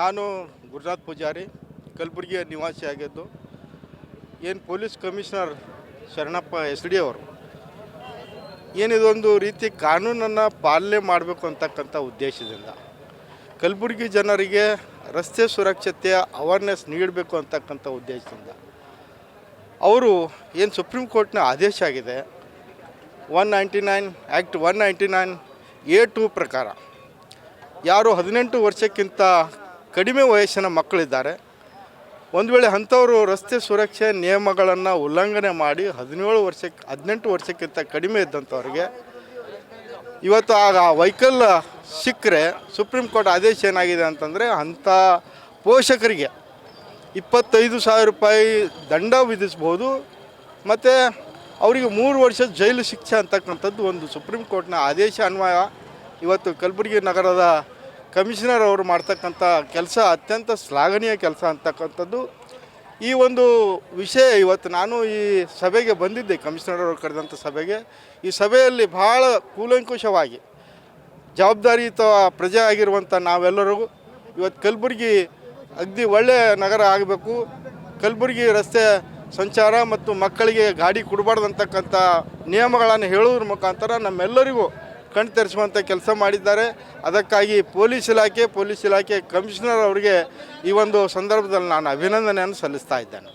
ನಾನು ಗುರುನಾಥ್ ಪೂಜಾರಿ ಕಲಬುರಗಿಯ ನಿವಾಸಿಯಾಗಿದ್ದು ಏನು police commissioner Sharanappa S D ಅವರು ಏನಿದೊಂದು ರೀತಿ ಕಾನೂನನ್ನು ಪಾಲನೆ ಮಾಡಬೇಕು ಅಂತಕ್ಕಂಥ ಉದ್ದೇಶದಿಂದ ಕಲಬುರಗಿ ಜನರಿಗೆ ರಸ್ತೆ ಸುರಕ್ಷತೆಯ ಅವೇರ್ನೆಸ್ ನೀಡಬೇಕು ಅಂತಕ್ಕಂಥ ಉದ್ದೇಶದಿಂದ ಅವರು ಏನು ಸುಪ್ರೀಂ ಕೋರ್ಟ್ನ ಆದೇಶ ಆಗಿದೆ 199 ಆ್ಯಕ್ಟ್ 199A2 ಪ್ರಕಾರ ಯಾರು 18 ವರ್ಷಕ್ಕಿಂತ ಕಡಿಮೆ ವಯಸ್ಸಿನ ಮಕ್ಕಳಿದ್ದಾರೆ, ಒಂದು ವೇಳೆ ಅಂಥವರು ರಸ್ತೆ ಸುರಕ್ಷೆ ನಿಯಮಗಳನ್ನು ಉಲ್ಲಂಘನೆ ಮಾಡಿ 18 ವರ್ಷಕ್ಕಿಂತ ಕಡಿಮೆ ಇದ್ದಂಥವ್ರಿಗೆ ಇವತ್ತು ಆ ವೆಹಿಕಲ್ ಸಿಕ್ಕರೆ ಸುಪ್ರೀಂ ಕೋರ್ಟ್ ಆದೇಶ ಏನಾಗಿದೆ ಅಂತಂದರೆ ಅಂಥ ಪೋಷಕರಿಗೆ 25,000 ರೂಪಾಯಿ ದಂಡ ವಿಧಿಸ್ಬೋದು ಮತ್ತು ಅವರಿಗೆ 3 ವರ್ಷ ಜೈಲು ಶಿಕ್ಷೆ ಅಂತಕ್ಕಂಥದ್ದು ಒಂದು ಸುಪ್ರೀಂ ಕೋರ್ಟ್ನ ಆದೇಶ ಅನ್ವಯ ಇವತ್ತು ಕಲಬುರಗಿ ನಗರದ ಕಮಿಷನರ್ ಅವರು ಮಾಡ್ತಕ್ಕಂಥ ಕೆಲಸ ಅತ್ಯಂತ ಶ್ಲಾಘನೀಯ ಕೆಲಸ ಅಂತಕ್ಕಂಥದ್ದು. ಈ ಒಂದು ವಿಷಯ ಇವತ್ತು ನಾನು ಈ ಸಭೆಗೆ ಬಂದಿದ್ದೆ, ಕಮಿಷನರ್ ಅವರು ಕರೆದಂಥ ಸಭೆಗೆ. ಈ ಸಭೆಯಲ್ಲಿ ಭಾಳ ಕೂಲಂಕುಷವಾಗಿ ಜವಾಬ್ದಾರಿಯುತ ಪ್ರಜೆ ಆಗಿರುವಂಥ ನಾವೆಲ್ಲರೂ ಇವತ್ತು ಕಲಬುರಗಿ ಅಗದಿ ಒಳ್ಳೆಯ ನಗರ ಆಗಬೇಕು, ಕಲಬುರಗಿ ರಸ್ತೆ ಸಂಚಾರ ಮತ್ತು ಮಕ್ಕಳಿಗೆ ಗಾಡಿ ಕೊಡಬಾರ್ದು ಅಂತಕ್ಕಂಥ ನಿಯಮಗಳನ್ನು ಹೇಳೋದ್ರ ಮುಖಾಂತರ ನಮ್ಮೆಲ್ಲರಿಗೂ ಕಣ್ ತೆರೆಸುವಂಥ ಕೆಲಸ ಮಾಡಿದ್ದಾರೆ. ಅದಕ್ಕಾಗಿ ಪೊಲೀಸ್ ಇಲಾಖೆ ಕಮಿಷನರ್ ಅವರಿಗೆ ಈ ಒಂದು ಸಂದರ್ಭದಲ್ಲಿ ನಾನು ಅಭಿನಂದನೆಯನ್ನು ಸಲ್ಲಿಸ್ತಾ ಇದ್ದೇನೆ.